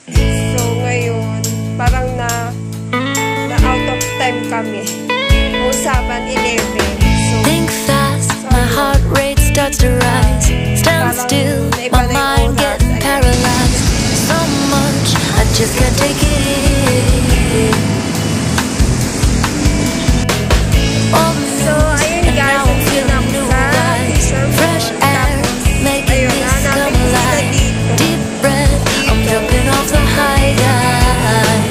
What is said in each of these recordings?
So, ngayon, parang na out of time kami. Usapan 11. So, think fast, my heart rate starts to rise. Stand still, my mind getting paralyzed. So much, I just can't take it in. So, ayun guys, ang sinap sa fresh air, making me come alive. Deep breath, I'm jumping off the high dive.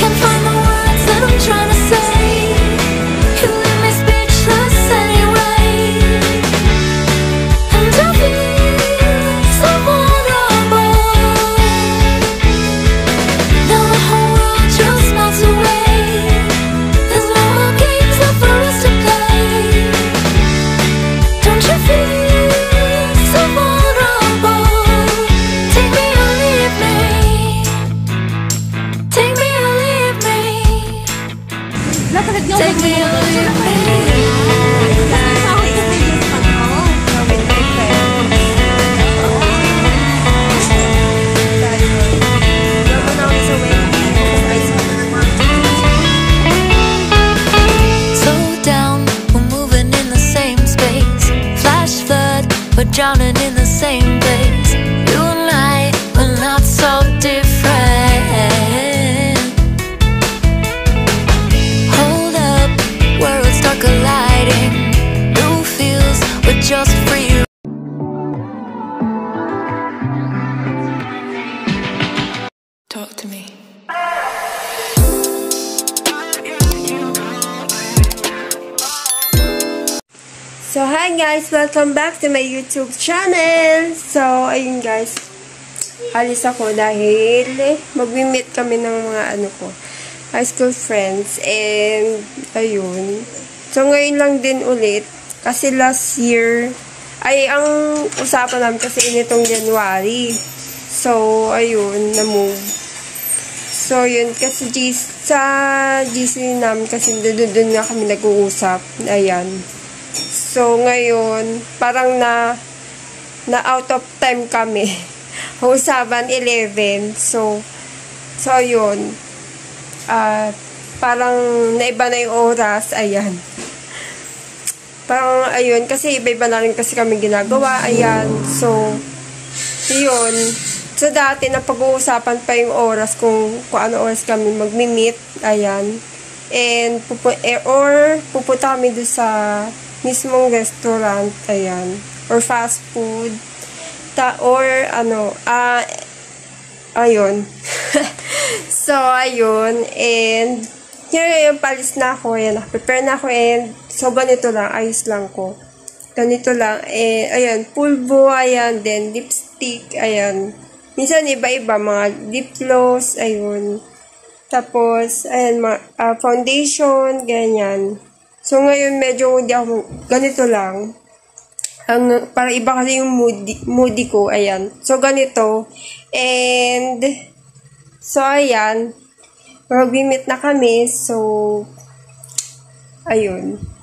Can't find the words that I'm trying to say. You leave me speechless anyway. And I feel so vulnerable. Now the whole world just melts away. There's no more games left for us to play. Don't you feel so vulnerable? Take me or leave me. Take me or leave me. Take me or leave me. Slow down, we're moving in the same space. Flash flood, we're drowning in the same place. You and I, we're not so different. Hold up, worlds start colliding. New feels, we're just free. Talk to me. So, hi guys! Welcome back to my YouTube channel! So, ayun guys. Alis ako dahil mag-meet kami ng mga high school friends. And, ayun. So, ngayon lang din ulit. Kasi last year, ang usapan namin kasi initong January. So, ayun, na-move. So, yun, kasi sa GC namin kasi doon nga kami nag-uusap. Ayan. So, ngayon, parang na out of time kami. Usapan 11. So, yun. Parang naiba na yung oras. Ayan. Parang, ayun, kasi iba-iba na rin kasi kami ginagawa. Ayan. So, yun. So, dati na pag-uusapan pa yung oras kung ano oras kami mag-meet. Ayan. And, pupunta kami doon sa mismong restaurant, ayan, or fast food, ayun. So, ayun, and, yun, palis na ako, ayan, prepare na ako, and, so, ganito lang, ayos lang ko. Ganito lang, ayan, pulbo, ayan, then, lipstick, ayan. Minsan, iba-iba, mga lip gloss, ayun. Tapos, ayan, foundation, ganyan. So, ngayon, medyo hindi ako, ganito lang. Para iba kasi yung moody ko, ayan. So, ganito. And, so, ayan. Mag-meet na kami. So, ayun.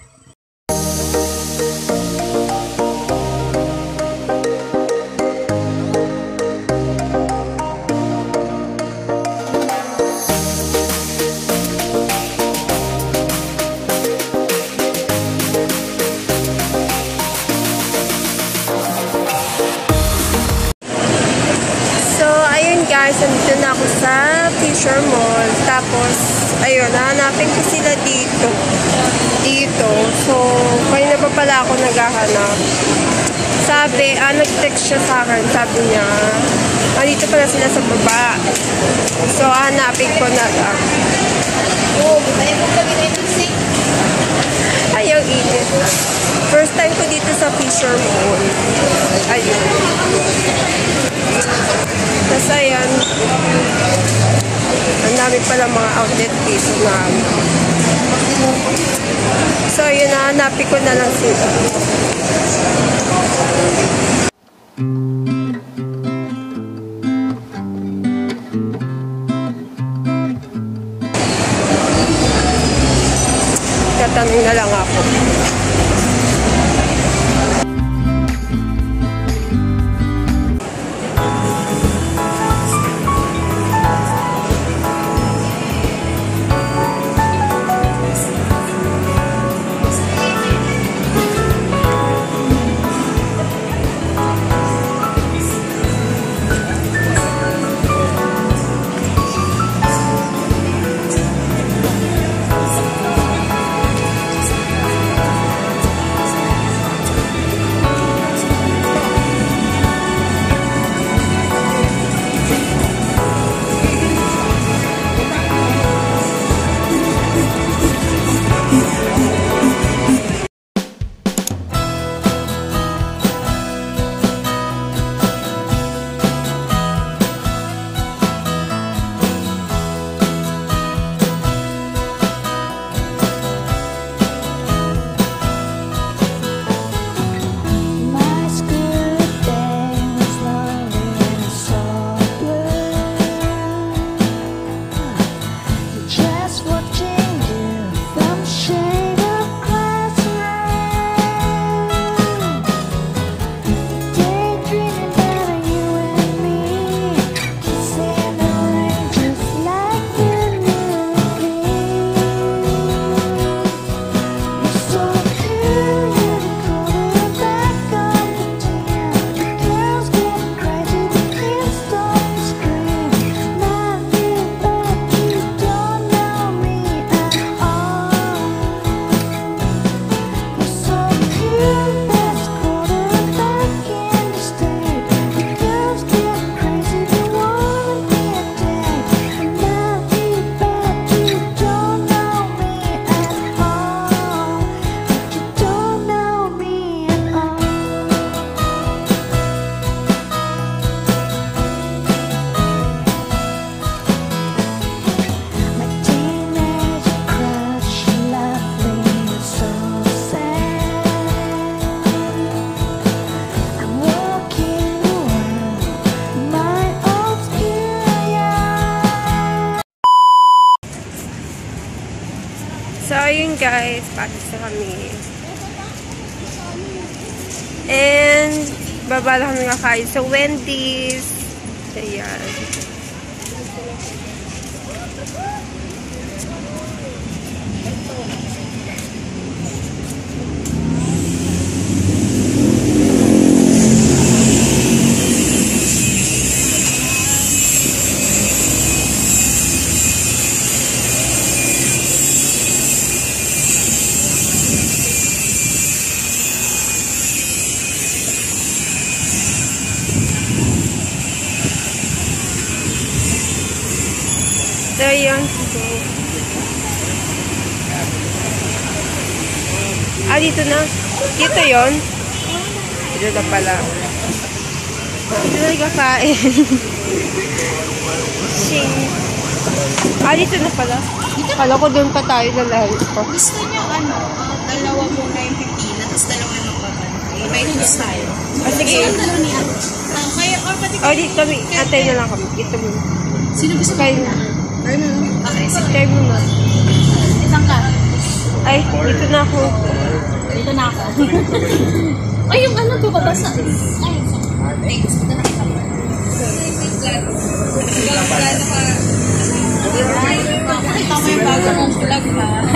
Guys, nandito na ako sa Fisher Mall. Tapos, ayun, hanapin ko sila dito. So, kanina pa pala ako naghahanap. Sabi, nag-text siya sa akin. Sabi niya, dito pala sila sa baba. So, hanapin ko na lang. Ayaw init. First time ko dito sa Fisher Mall. Ayun. Tapos ayan, ang dami pala mga outlet dito na. So yun, hanapin ko na lang sila. Tatanong na lang ako. ayun guys, patis na kami. And, babala kami kakain sa Wendy's. Ayan. So, yun. Dito na. Dito yun. Dito na pala. Dito na kakain. Shing. Dito na pala. Kala ko doon pa tayo na lahat ko. Gusto niyo dalawa muna yung pipila, tapos dalawa yung magpapantay. May gusto tayo. Sige. Dalawa niya. Kaya, or pati Dito kami. Antay na lang kami. Dito mo. Sino gusto Kayo na. Okay, sige. Kayo mo na. Isang ka. Ay, dito na ako. Dito na ako. Ay, yung ano to, babasa. Ay, thanks. Ito na kita. Nakita mo yung bago mong vlog na.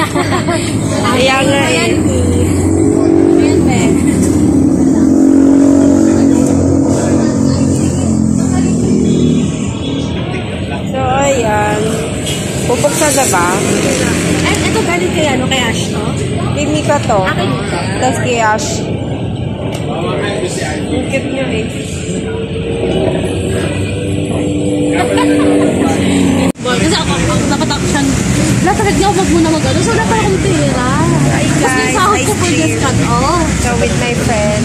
Kaya nga eh. Ayan, be. So, ayan. Pupuksa na ba? Ay, ito galing kay ano, kay Ash, no? Kay Mika to. Akin ka. Tapos kay Ash. Ang cute niya eh. Boy, kasi ako, dapat ako siyang, natagad niya ako muna mag-ano, so dapat akong pera. Hi Tapos guys, yung sahod ko ice for this cream. cut off. So, with my friend.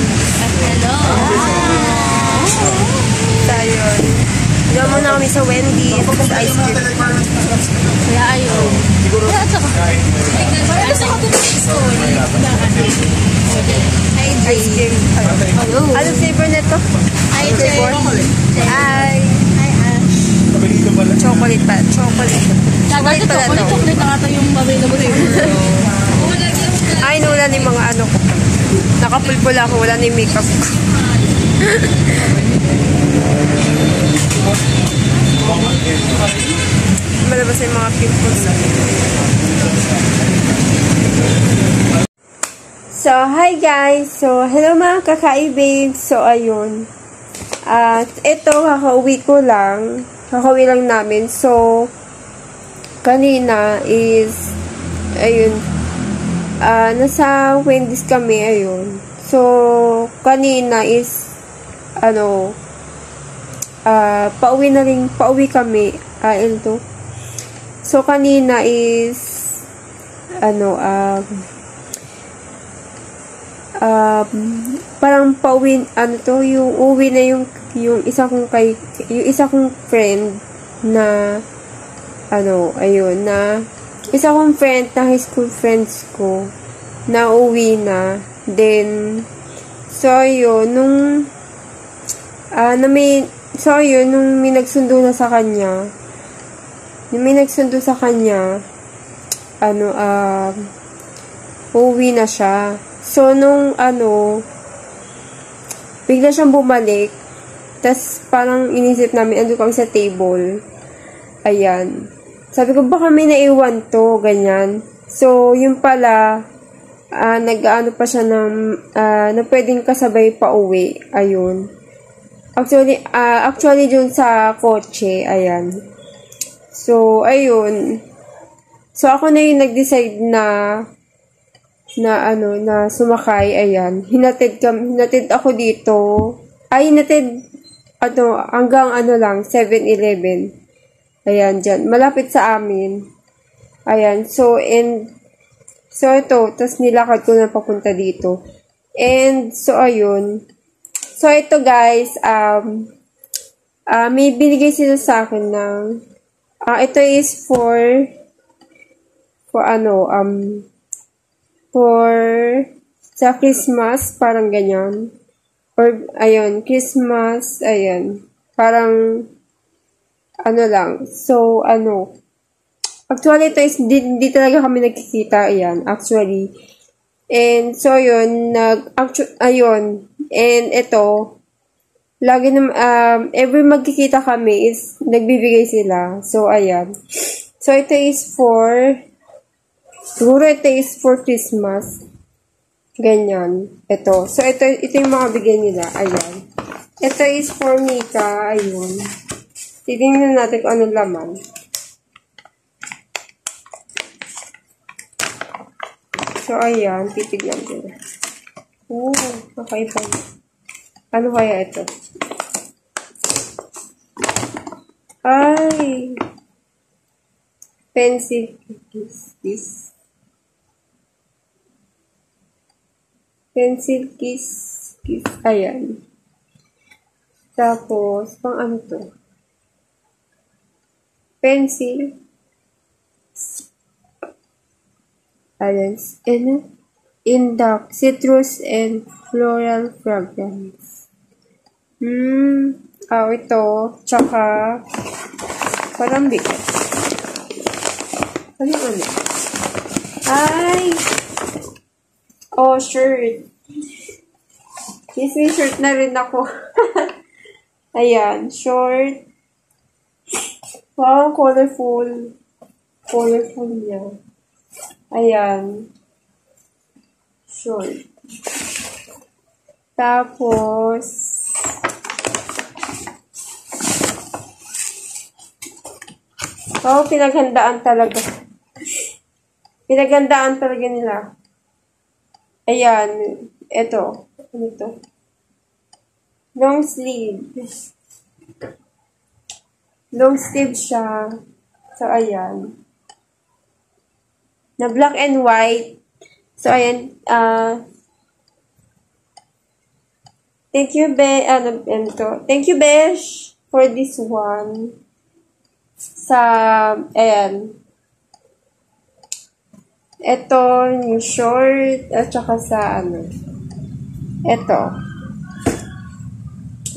Hello. So, yun. Doon muna kami sa Wendy's. Tapos ice cream. Kaya ayun. Kaya at saka, parang sa ako story. Ice cream. Hello. Anong flavor na to? Hi, Flavor? Ay, Hi, Ash. chocolate pa. Chocolate. Dati chocolate na ata yung available sa Ay, wala ni mga ano ko. Nakapulpul ako. Wala ni makeup ko. Malabas yung mga pimples. So, hi guys! So, hello mga kakaibig! So, ayun. At ito, kakauwi ko lang. Kakauwi lang namin. So, kanina is, ayun, nasa Wendy's kami, ayun. So, kanina is, pauwi kami. Ito. So, kanina is, parang pauwi, yung uwi na yung isa kong friend na, ayun, na, isa kong friend na high school friends ko, na uwi na. Then, so, ayun, nung may nagsundo na sa kanya, uwi na siya. So, nung, bigla siyang bumalik, tas parang inisip namin, ando kami sa table. Ayan. Sabi ko, baka may naiwan to, ganyan. So, yun pala, nag-ano pa siya na pwedeng kasabay pa uwi. Ayun. Actually dun sa kotse, ayan. So, ayun. So, ako na yung nag-decide na sumakay, ayan. Hinatid ako dito. Hanggang lang, 7-Eleven. Ayan, dyan. Malapit sa amin. Ayan, so ito, tapos nilakad ko na papunta dito. And, so, ayun. So, ito guys, may binigay sila sa akin ng, ito is for sa Christmas, parang ganyan. Or, ayun, Christmas, ayun. Parang, lang. So, Actually, ito is, di talaga kami nagkikita. Ayan, actually. And, so, yun, ayun. And, ito, lagi every magkikita kami is, nagbibigay sila. So, ayan. So, ito is siguro ito is for Christmas. Ganyan. Ito. So, ito yung mga bigay nila. Ayan. Ito is for Mika. Ayun. Titingnan natin kung anong laman. So, ayan. Titignan ko. Kakaiba. Ano kaya ito? Ay! Pencil kiss. Pencil kiss. Ayan. Tapos, pang ano to? Pencil. Ayan. Indoc. Citrus and floral fragrance. Ito. Tsaka, parang bigas. Ano? Ay! Shirt. Yes, may shirt na rin ako. Ayan, short. Wow, colorful. Colorful niya. Ayan. Short. Tapos, pinaghandaan talaga. Pinaghandaan talaga nila. Ayan. Ito. Ano ito? Long sleeve. Long sleeve siya. So, ayan. Na black and white. So, ayan. Thank you, Thank you, Besh, for this one. Ayan. Ito, yung short, at saka sa, ito.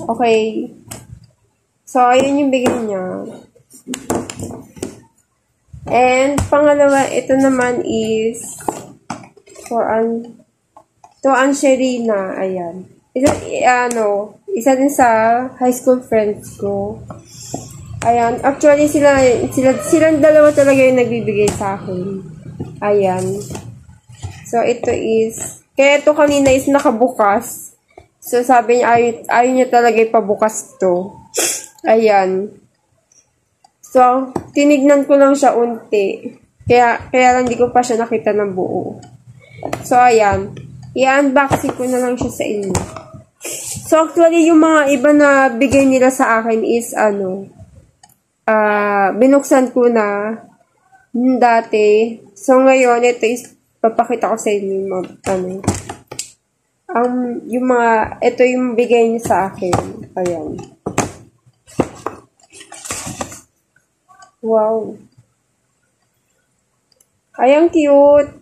Okay. So, ayun yung bigay niya. And, pangalawa, ito naman is, to Angelina, ayan. Isa din sa high school friends ko. Ayan, actually, silang dalawa talaga yung nagbibigay sa akin. Ayan. So, ito is, kaya ito kanina is nakabukas. So, sabi niya, ayaw niya talaga ipabukas to. Ayan. So, tinignan ko lang siya unti. Kaya lang di ko pa siya nakita ng buo. So, ayan. I-unboxing ko na lang siya sa inyo. So, actually, yung mga iba na bigay nila sa akin is, binuksan ko na dati. So, ngayon, ito is, papakita ko sa inyo yung ito yung bigay niya sa akin. Ayan. Wow. Ay, ang cute.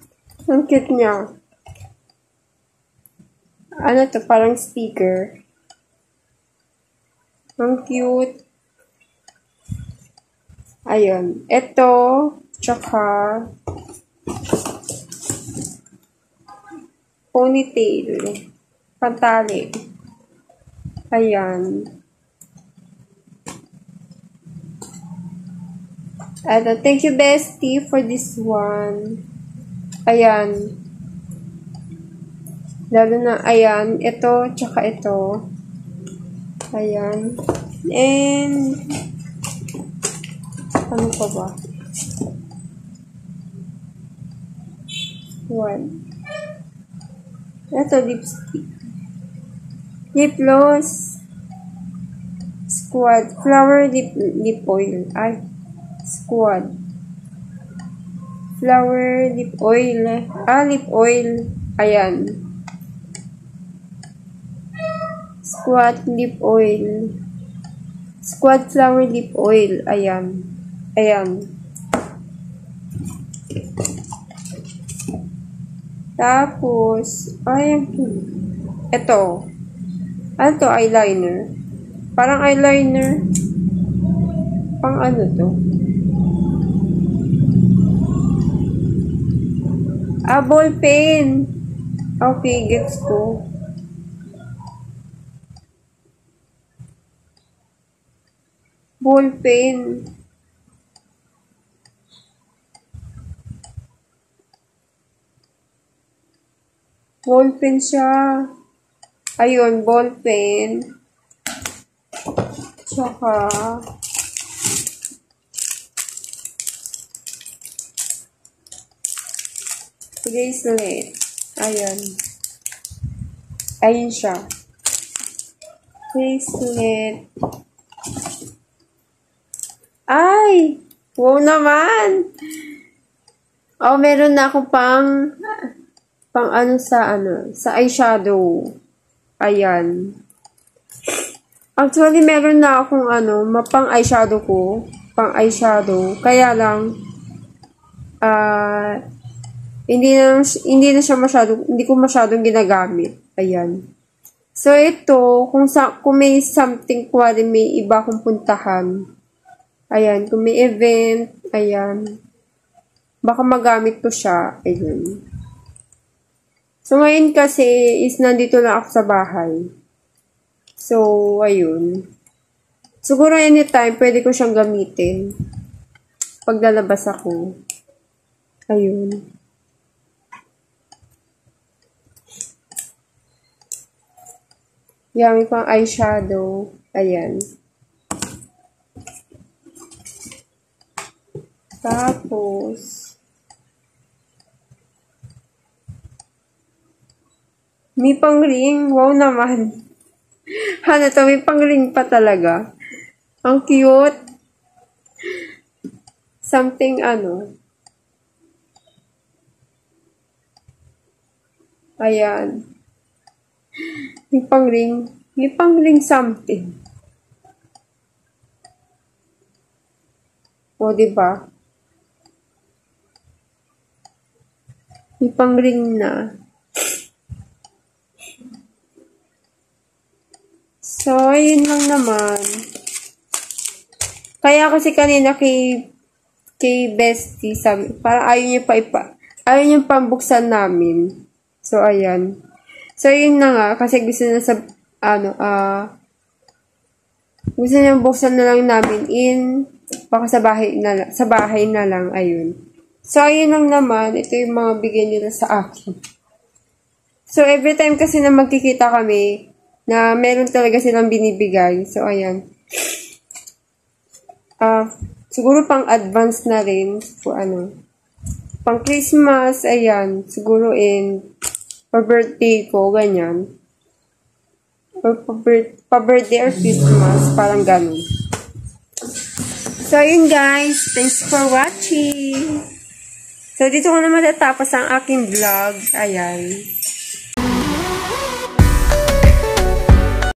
Ang cute niya. Ano to? Parang sticker. Ang cute. Ayun. Ito, tsaka ponytail. Pantali. Ayan. Thank you, Bestie, for this one. Ayan. Lalo na, ayan. Ito, tsaka ito. Ayan. And, ano pa ba? One. Ito, lipstick. Lip gloss. Squad. Flower lip oil. Ay. Squad. Flower lip oil. Lip oil. Ayan. Squad lip oil. Squad flower lip oil. Ayan. Ayan. Tapos, ayan. Ito. Ano to? Eyeliner. Parang eyeliner. Pang ano to? Ball pen. Okay, gets ko. Ball pen. Ball pen siya. Ayun, ball pen. Tsaka, bracelet. Ayan. Ayun siya. Bracelet. Ay! Wow naman! Oh, meron na ako pang sa eyeshadow. Ayan. Actually, meron na akong mapang eyeshadow ko. Pang eyeshadow. Kaya lang, hindi ko masyadong ginagamit. Ayan. So, ito, kung may something, may iba akong puntahan. Ayan, kung may event, ayan. Baka magamit ko siya. Ayun. So, ngayon kasi is nandito lang ako sa bahay. So, ayun. Siguro anytime, pwede ko siyang gamitin. Pag lalabas ako. Ayun. Yan, may pang eyeshadow. Ayan. Tapos, may pang ring. Wow naman. Ano to? May pang ring pa talaga. Ang cute. Something Ayan. May pang ring. May pang ring something. O, diba? May pang ring na. So, yun lang naman. Kaya kasi kanina kay Bestie, sabi, parang ayaw niya pambuksan namin. So, ayan. So, yun na nga, kasi gusto na gusto niya buksan na lang namin baka sa bahay na lang, ayun. So, ayun lang naman, ito yung mga bigay nila sa akin. So, every time kasi na magkikita kami, na meron talaga silang binibigay. So, ayan. Siguro pang advance na rin. So, pang Christmas, ayan. Siguro for birthday ko, ganyan. Or pa-birthday or Christmas, parang ganun. So, ayun guys. Thanks for watching. So, dito ko na matatapos ang aking vlog. Ayan.